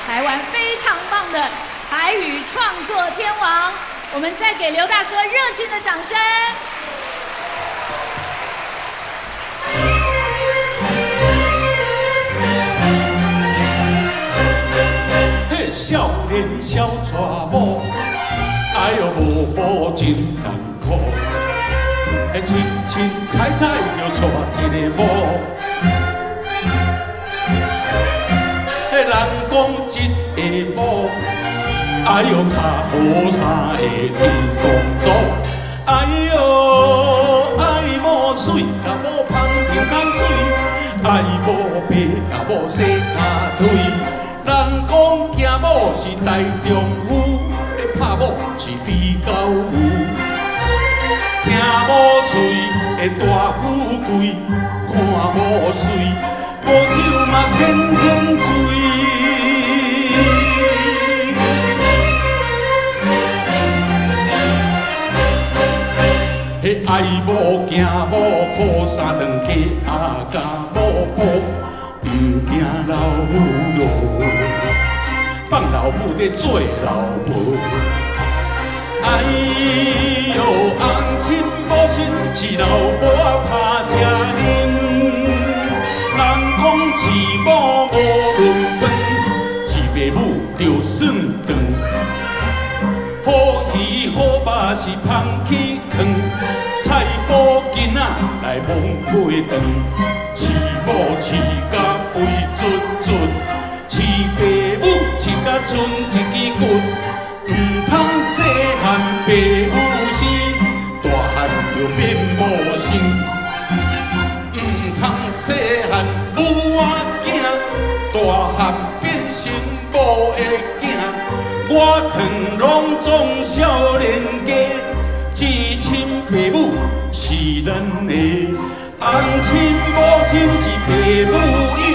台湾非常棒的台语创作天王。我们再给刘大哥热情的掌声。嘿，少年小娶某，哎呦，无步真艰苦。嘿，清清采采就娶一个某。嘿，人讲一个某，哎呦，较好衫会天公祖。哎呦，爱某水，甲某芳平江水；爱某白，甲某洗骹腿。人讲惊某是大丈夫，拍某是比狗有。听某嘴的大富贵，看某水，无酒嘛天天醉。迄爱某惊某苦，三顿家啊甲某抱，毋惊老母落，放老母在做老婆。哎呦，翁亲某亲是老婆拍车忍，人讲慈母无论分，慈爸母着算长。好鱼好肉是芳起汤，菜脯囡仔来蒙配饭。饲某饲甲肥卒卒，饲爸母饲甲剩一支骨。唔通细汉爸有生，大汉就变无生。唔通细汉母仔囝，大汉变成某的囝。我劝拢总少年家，至亲爸母是咱的，翁亲母亲是爸母。